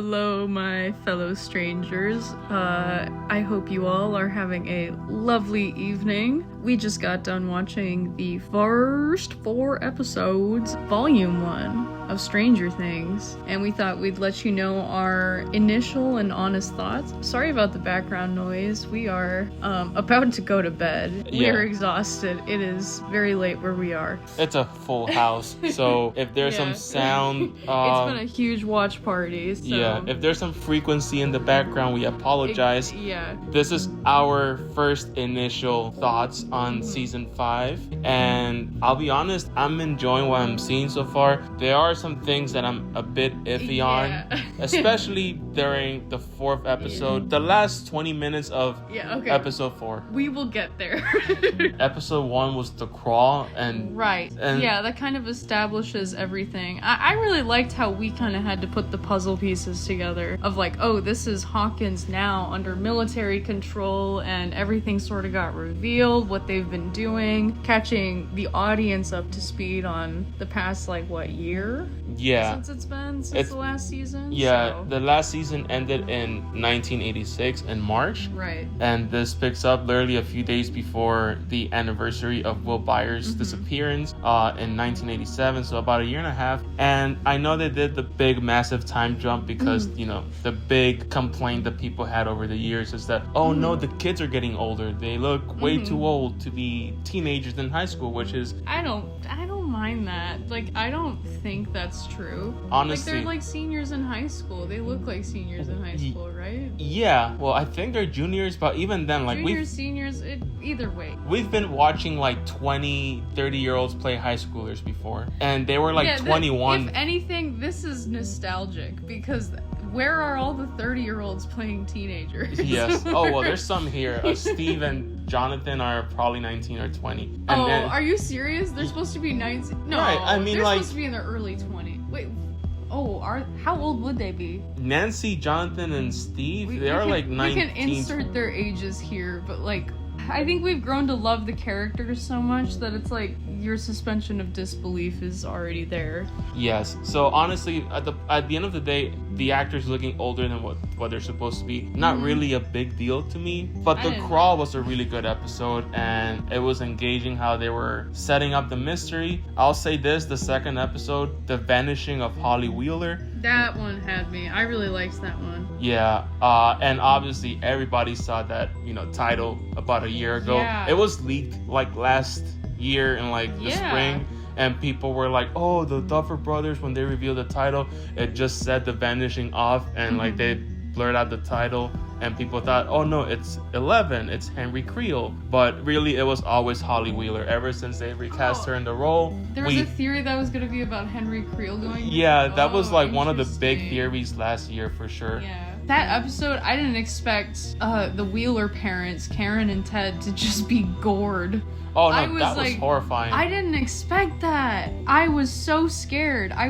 Hello, my fellow strangers. I hope you all are having a lovely evening. We just got done watching the first 4 episodes, Volume 1 of Stranger Things, and we thought we'd let you know our initial and honest thoughts. Sorry about the background noise. We are about to go to bed. We are exhausted. It is very late where we are. It's a full house, so if there's some sound... it's been a huge watch party, so... Yeah, if there's some frequency in the background, we apologize. This is our first initial thoughts on Season 5, and I'll be honest, I'm enjoying what I'm seeing so far. There are some things that I'm a bit iffy on, especially during the 4th episode, the last 20 minutes of episode 4. We will get there. Episode 1 was the crawl, and that kind of establishes everything. I really liked how we kind of had to put the puzzle pieces together of like, oh, this is Hawkins now under military control, and everything sort of got revealed, what they've been doing, catching the audience up to speed on the past year? Since it's been the last season? So. The last season ended in 1986 in March. Right. And this picks up literally a few days before the anniversary of Will Byers' disappearance in 1987, so about a year and a half. And I know they did the big massive time jump because, the big complaint that people had over the years is that, oh no, the kids are getting older. They look way too old to be teenagers in high school, which is... I don't mind that. I don't think that's true. Honestly, they're seniors in high school. They look like seniors in high school, right? Yeah. Well, I think they're juniors, but even then, seniors, either way. We've been watching 20, 30-year-olds play high schoolers before, and they were 21. If anything, this is nostalgic because where are all the 30-year-olds playing teenagers? Yes. Oh, well, there's some here. Steve and Jonathan are probably 19 or 20. And are you serious? They're supposed to be 19? No, right, I mean, they're supposed to be in their early 20s. Wait, how old would they be? Nancy, Jonathan, and Steve, they are 19. We can insert their ages here, but I think we've grown to love the characters so much that it's your suspension of disbelief is already there. Yes. So honestly, at the end of the day, the actors looking older than what they're supposed to be, not really a big deal to me. But The Crawl was a really good episode, and it was engaging how they were setting up the mystery. I'll say this, the second episode, The Vanishing of Holly Wheeler. That one had me. I really liked that one. Yeah. And obviously everybody saw that, title about a year ago. Yeah. It was leaked last year in the spring, and people were like, oh, the Duffer Brothers, when they revealed the title, it just said The Vanishing of, and they blurred out the title, and people thought, oh no, it's 11, it's Henry Creel, but really it was always Holly Wheeler ever since they recast her in the role. There was a theory that was going to be about Henry Creel going. That was one of the big theories last year for sure. Yeah. That episode, I didn't expect the Wheeler parents, Karen and Ted, to just be gored. Oh no, that was horrifying. I didn't expect that. I was so scared. I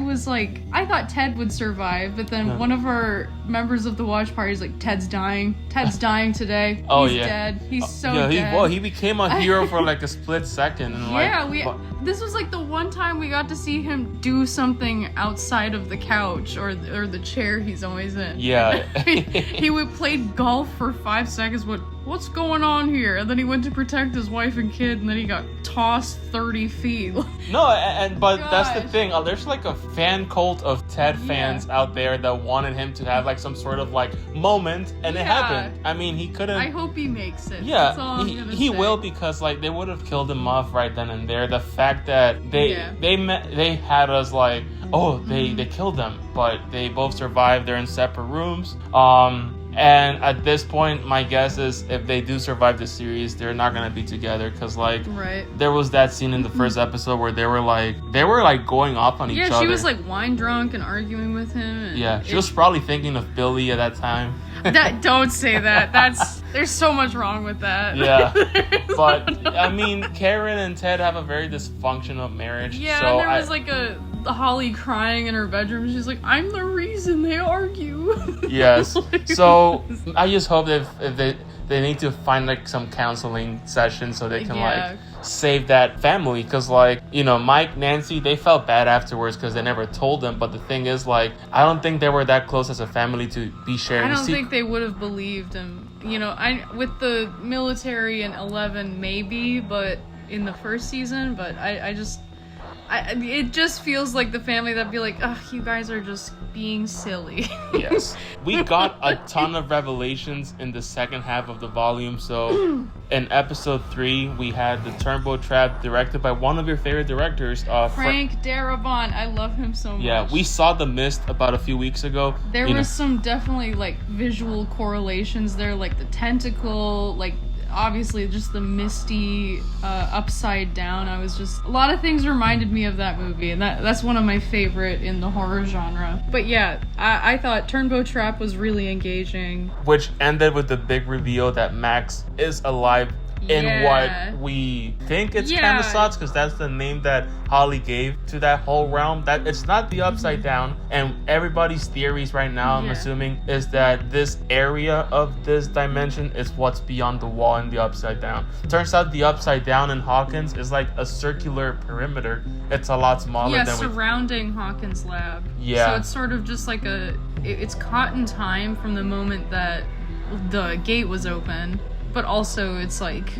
thought Ted would survive, but then one of our members of the watch party is Ted's dying. Ted's dying today. He's dead. He's so dead. He became a hero for a split second. And this was the one time we got to see him do something outside of the couch or the chair he's always in. Yeah. he played golf for 5 seconds. What's going on here? And then he went to protect his wife and kid, and then he got tossed 30 feet. But that's the thing. There's a fan cult of Ted fans out there that wanted him to have some sort of moment, and it happened. I mean, he couldn't. I hope he makes it. Yeah, that's all I'm gonna he say. will, because they would have killed him off right then and there. The fact that they had us they killed them, but they both survived. They're in separate rooms. And at this point, my guess is if they do survive the series, they're not gonna be together, because there was that scene in the first episode where they were going off on each other. Yeah, she was wine drunk and arguing with him. And she was probably thinking of Billy at that time. Don't say that. There's so much wrong with that. Yeah, but I mean, Karen and Ted have a very dysfunctional marriage. Yeah, so and there was Holly crying in her bedroom. She's like, I'm the reason they argue. Yes. So I just hope that if they need to find like some counseling session so they can like save that family, because like, you know, Mike, Nancy, they felt bad afterwards because they never told them, but the thing is, like, I don't think they were that close as a family to be sharing. I don't think they would have believed him, you know. I with the military and 11 maybe, but in the first season, but it just feels like the family that'd be like, ugh, you guys are just being silly. Yes. We got a ton of revelations in the second half of the volume. So in episode 3, we had the Turnbow Trap, directed by one of your favorite directors, Frank Darabont. I love him so much. Yeah, we saw The Mist about a few weeks ago. There was some definitely like visual correlations there, like the tentacle, like obviously just the misty upside down. I was just, a lot of things reminded me of that movie, and that's one of my favorite in the horror genre. But yeah, I thought Turnbow Trap was really engaging, which ended with the big reveal that Max is alive in what we think it's kind of sucks, because that's the name that Holly gave to that whole realm. That it's not the upside down, and everybody's theories right now, I'm assuming, is that this area of this dimension is what's beyond the wall in the upside down. Turns out the upside down in Hawkins is like a circular perimeter. It's a lot smaller than surrounding Hawkins' lab. Yeah, so it's sort of just like it's caught in time from the moment that the gate was open, but also it's like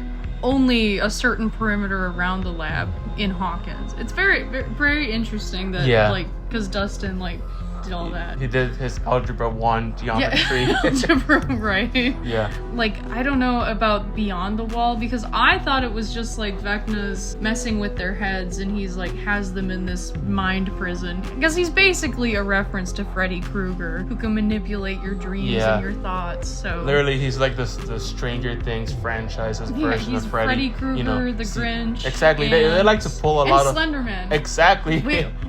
only a certain perimeter around the lab in Hawkins. It's very, very, very interesting that like, because Dustin like did all that. He did his Algebra 1 geometry. Algebra, right? Yeah. Like, I don't know about Beyond the Wall, because I thought it was just like Vecna's messing with their heads, and he's like has them in this mind prison. Because he's basically a reference to Freddy Krueger, who can manipulate your dreams and your thoughts. So literally, he's like the Stranger Things franchise's version of Freddy. Freddy Krueger, the Grinch. Exactly. They like to pull a lot of Slenderman. Exactly.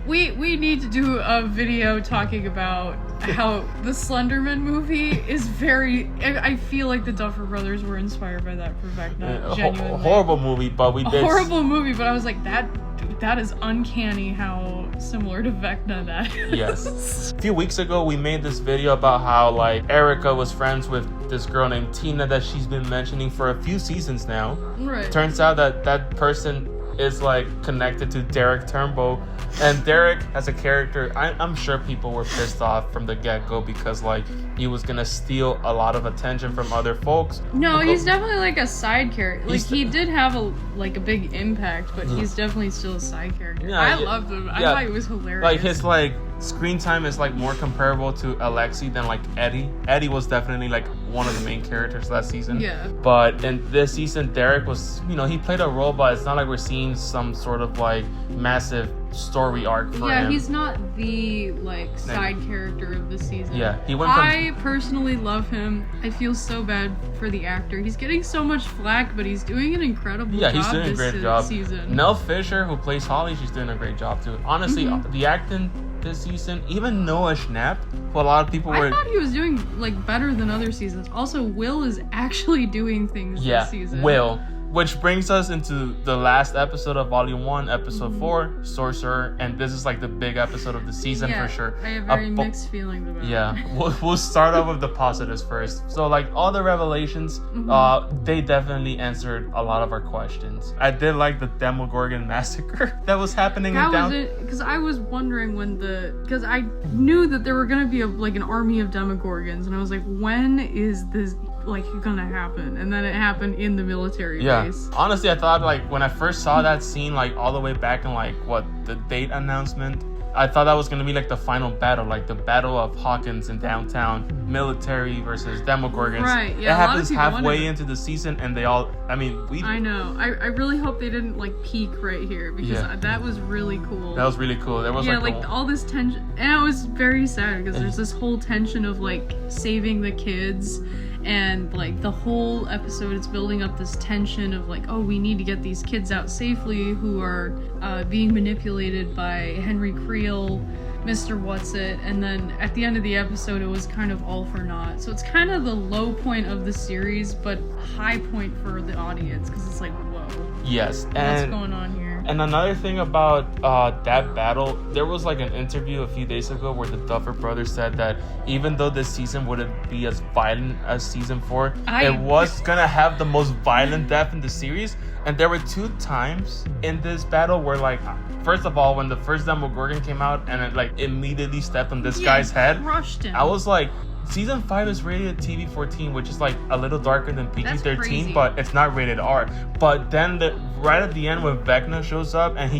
We need to do a video talking about how the Slenderman movie is very... I feel like the Duffer Brothers were inspired by that for Vecna. Genuinely. Horrible movie, but we did... Horrible movie, but I was like, that is uncanny how similar to Vecna that is. Yes. A few weeks ago, we made this video about how, like, Erica was friends with this girl named Tina that she's been mentioning for a few seasons now. Right. Turns out that person is like connected to Derek Turnbow, and Derek as a character, I'm sure people were pissed off from the get-go because like he was gonna steal a lot of attention from other folks. No, he's definitely like a side character. Like he did have a big impact, but he's definitely still a side character. Yeah, I loved him. I thought he was hilarious. Like his screen time is like more comparable to Alexi than like Eddie. Eddie was definitely like one of the main characters last season. Yeah. But in this season, Derek was, he played a role, but it's not like we're seeing some sort of like massive story arc for him. Yeah, he's not the like side character of the season. Yeah, I personally love him. I feel so bad for the actor. He's getting so much flack, but he's doing an incredible job. Yeah, he's doing a great job. Season. Nell Fisher, who plays Holly, she's doing a great job too. Honestly, the acting this season, even Noah Schnapp, who a lot of people were... I thought he was doing like better than other seasons. Also, Will is actually doing things this season. Will. Which brings us into the last episode of Volume 1, Episode 4, Sorcerer, and this is like the big episode of the season for sure. I have very mixed feelings about it. Yeah, we'll start off with the positives first. So like all the revelations, they definitely answered a lot of our questions. I did like the Demogorgon massacre that was happening in down. Because I was wondering because I knew that there were going to be an army of Demogorgons, and I was like, when is this gonna happen? And then it happened in the military base. Honestly, I thought when I first saw that scene all the way back in the date announcement, I thought that was gonna be the final battle, the battle of Hawkins in downtown, military versus Demogorgons. Right, yeah. It happens halfway into the season, and they all, I know. I really hope they didn't peak right here, because that was really cool. That was really cool. There was all this tension, and it was very sad because there's this whole tension of saving the kids. And the whole episode, it's building up this tension of we need to get these kids out safely who are being manipulated by Henry Creel, Mr. What's-It, and then at the end of the episode it was kind of all for naught. So it's kind of the low point of the series, but high point for the audience, because it's whoa. Yes. What's going on here? And another thing about that battle, there was like an interview a few days ago where the Duffer Brothers said that even though this season wouldn't be as violent as season 4, it was gonna have the most violent death in the series. And there were 2 times in this battle where, like, first of all, when the first Demogorgon came out and it like immediately stepped on this guy's head, crushed him. I was like, season 5 is rated TV-14, which is like a little darker than PG-13, but it's not rated R. But then right at the end when Vecna shows up and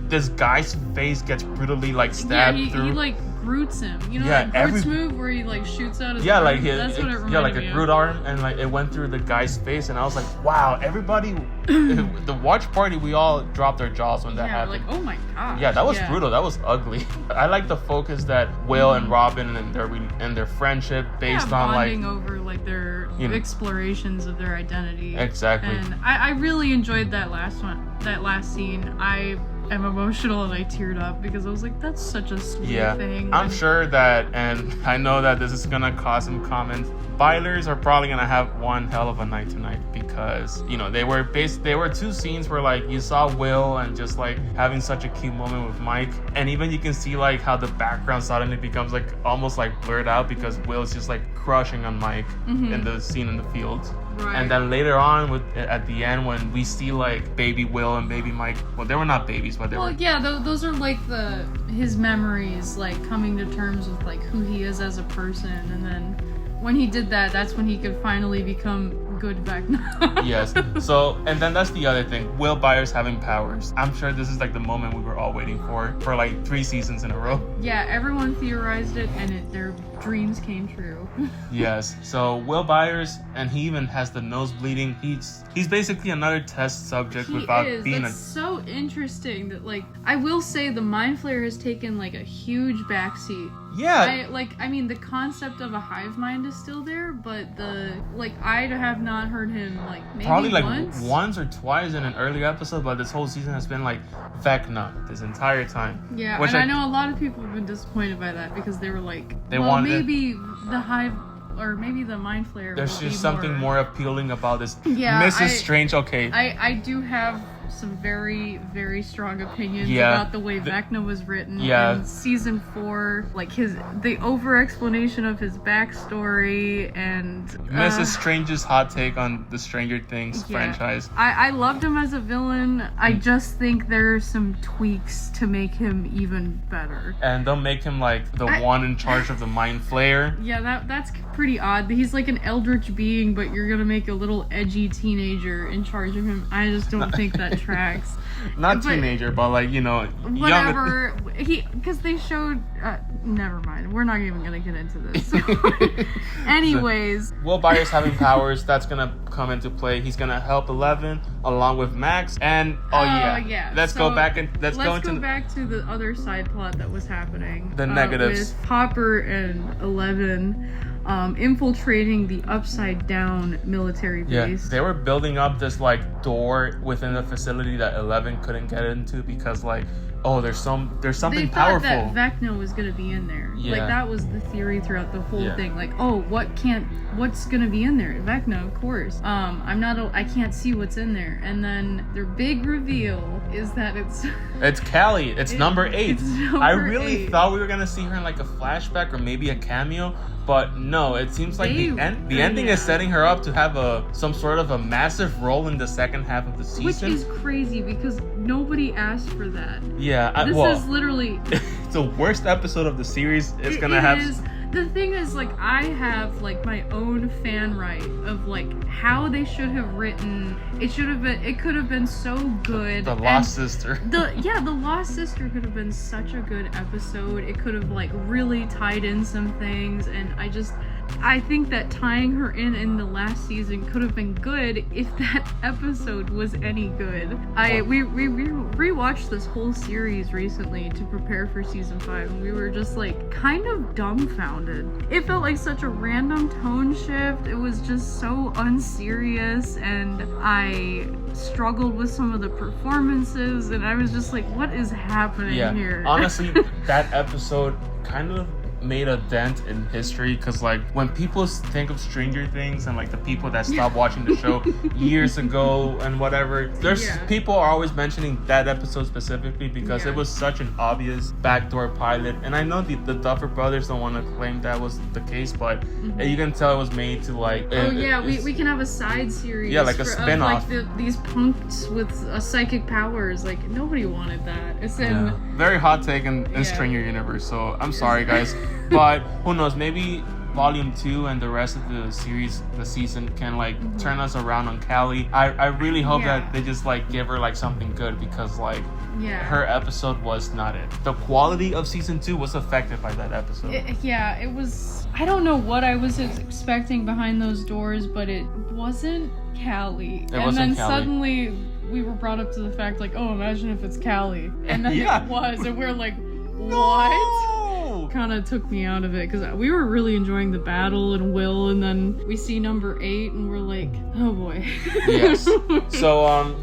this guy's face gets brutally like stabbed through. He like Groots him. You know that Groot's move where he like shoots out his arm? That's what it reminded me of. Like a Groot arm, and like it went through the guy's face, and I was like, wow, everybody, the watch party, we all dropped our jaws when that happened. Like, oh my god. Yeah, that was brutal. That was ugly. I like the focus that Will and Robin and their friendship based on bonding over like their explorations of their identity. Exactly. And I really enjoyed that last scene. I am emotional and I teared up because I was like, that's such a sweet thing. I'm sure that, and I know that this is gonna cause some comments, Bylers are probably gonna have one hell of a night tonight because, you know, they were 2 scenes where like you saw Will and just like having such a cute moment with Mike, and even you can see like how the background suddenly becomes like almost like blurred out because Will's just like crushing on Mike in the scene in the fields. Right. And then later on, at the end, when we see like baby Will and baby Mike, well, they were not babies, but they were. Those are like his memories, like coming to terms with like who he is as a person, and then when he did that, that's when he could finally become good Vecna. Yes. So, and then that's the other thing. Will Byers having powers. I'm sure this is like the moment we were all waiting for like 3 seasons in a row. Yeah, everyone theorized it, and their dreams came true. Yes. So Will Byers, and he even has the nose bleeding. He's basically another test subject That's so interesting that, like, I will say the Mind Flayer has taken like a huge backseat. Yeah. I mean, the concept of a hive mind is still there, but I have not heard him like maybe probably like once or twice in an early episode, but this whole season has been like Vecna this entire time. Yeah, and I know a lot of people have been disappointed by that because they were like, maybe the hive or maybe the Mind Flayer. There's just something more appealing about this. Yeah, Mrs. Strange. Okay, I do have some very, very strong opinions about the way Vecna was written in season 4, like the over explanation of his backstory and Mrs. Strange's hot take on the Stranger Things franchise. I loved him as a villain. I just think there are some tweaks to make him even better. And they'll make him like the one in charge of the Mind Flayer. Yeah, that's pretty odd. He's like an eldritch being, but you're gonna make a little edgy teenager in charge of him. I just don't think that tracks. Teenager, but like, you know, whatever. Because they showed. Never mind. We're not even gonna get into this. Anyways, so, Will Byers having powers, that's gonna come into play. He's gonna help 11 along with Max, and let's go back to the other side plot that was happening. The negatives with Hopper and 11. Infiltrating the upside down military base. Yeah, they were building up this like door within the facility that 11 couldn't get into because like, oh, there's something powerful. They thought that Vecna was gonna be in there. Yeah. Like that was the theory throughout the whole thing. Like, oh, what's gonna be in there? Vecna, of course. I can't see what's in there. And then their big reveal is that it's Callie. It's number 8. I really thought we were gonna see her in like a flashback or maybe a cameo. But no, it seems like the ending is setting her up to have some sort of a massive role in the second half of the season. Which is crazy because nobody asked for that. Yeah. This is literally... It's the worst episode of the series. It's gonna have... The thing is, like, I have, like, my own fan right of, like, how they should have written... It could have been so good. The Lost Sister. The Lost Sister could have been such a good episode. It could have, like, really tied in some things, and I think that tying her in the last season could have been good if that episode was any good. We rewatched this whole series recently to prepare for season 5, and we were just like kind of dumbfounded. It felt like such a random tone shift. It was just so unserious, and I struggled with some of the performances, and I was just like, what is happening here? Honestly, that episode kind of made a dent in history, because like when people think of Stranger Things and like the people that stopped watching the show years ago and whatever, there's people are always mentioning that episode specifically because it was such an obvious backdoor pilot. And I know the Duffer Brothers don't want to claim that was the case, but you can tell it was made to like we can have a side series, like a spin-off, like these punks with psychic powers. Like nobody wanted that. It's in very hot take in Stranger Universe, so I'm sorry guys. But who knows, maybe Volume 2 and the rest of the series, the season, can like turn us around on Callie. I really hope that they just like give her like something good, because like her episode was not it. The quality of season 2 was affected by that episode. It was. I don't know what I was expecting behind those doors, but it wasn't Callie. And then suddenly we were brought up to the fact like, oh, imagine if it's Callie. And then it was, and we're like, what? Kind of took me out of it, because we were really enjoying the battle and Will, and then we see number 8 and we're like, oh boy. Yes. So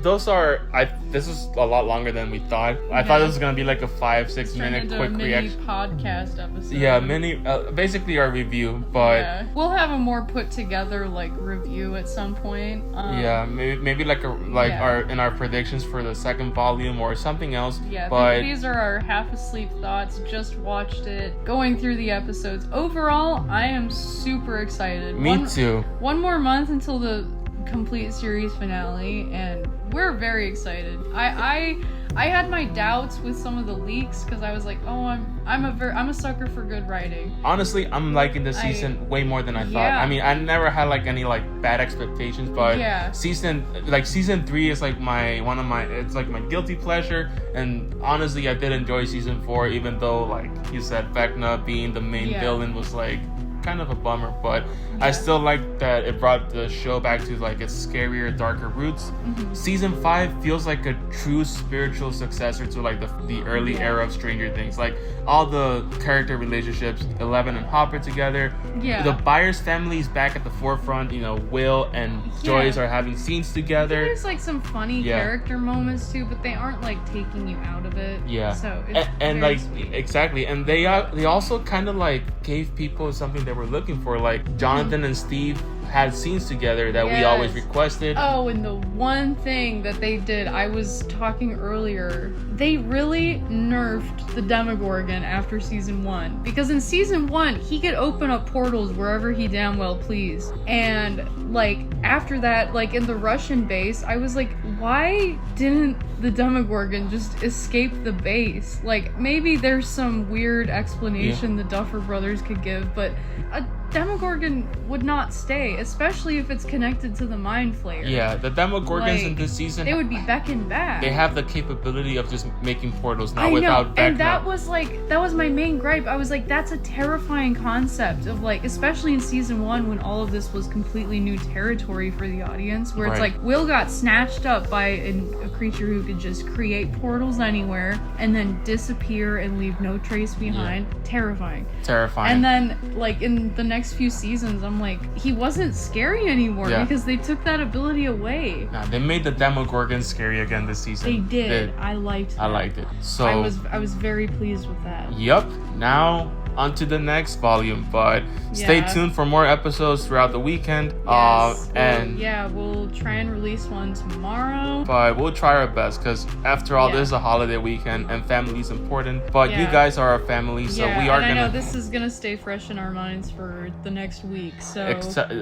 this is a lot longer than we thought. I thought it was gonna be like a 5-6 minute quick reaction podcast episode. Basically our review, but we'll have a more put together like review at some point. Maybe like our predictions for the second volume or something else. But these are our half asleep thoughts. Just watched it, going through the episodes. Overall, I am super excited. Me too. One more month until the complete series finale, and we're very excited. I had my doubts with some of the leaks, because I was like, oh, I'm a sucker for good writing. Honestly, I'm liking this season way more than I thought. I mean, I never had like any like bad expectations, but season 3 is like it's like my guilty pleasure. And honestly, I did enjoy season 4, even though like you said, Vecna being the main villain was like kind of a bummer, but I still like that it brought the show back to like its scarier, darker roots. Season 5 feels like a true spiritual successor to like the early era of Stranger Things. Like all the character relationships, Eleven and Hopper together. The Byers family is back at the forefront. You know, Will and Joyce are having scenes together. There's like some funny character moments too, but they aren't like taking you out of it. So it's and like sweet. Exactly, and they also kind of like gave people something they were looking for. Like Jonathan and Steve had scenes together that we always requested. Oh, and the one thing that they did, I was talking earlier, they really nerfed the Demogorgon after season 1. Because in season 1, he could open up portals wherever he damn well pleased. And like after that, like in the Russian base, I was like, why didn't the Demogorgon just escape the base? Like maybe there's some weird explanation the Duffer Brothers could give, but a Demogorgon would not stay, especially if it's connected to the Mind Flayer. Yeah, the Demogorgons in this season, they would be beckoned back. They have the capability of just making portals now without Vecna. And that was my main gripe. I was like, that's a terrifying concept of like, especially in season 1 when all of this was completely new territory for the audience, where it's like Will got snatched up by a creature who could just create portals anywhere and then disappear and leave no trace behind. Terrifying. And then like in the next few seasons, I'm like, he wasn't scary anymore because they took that ability away. Nah, they made the Demogorgon scary again this season. They did. I liked it. So I was very pleased with that. Yep. Now on to the next volume, but stay tuned for more episodes throughout the weekend. We'll try and release one tomorrow, but we'll try our best, because after all, this is a holiday weekend and family is important. But you guys are our family, so we are I know this is gonna stay fresh in our minds for the next week, so expect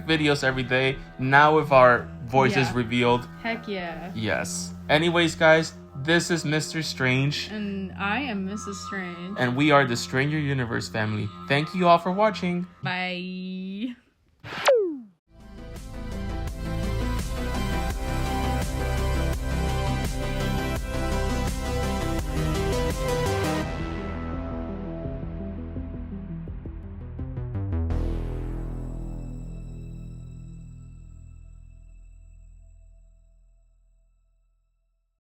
videos every day now with our voices revealed. Heck yes. Anyways, guys, this is Mr. Strange. And I am Mrs. Strange. And we are the Stranger Universe family. Thank you all for watching. Bye.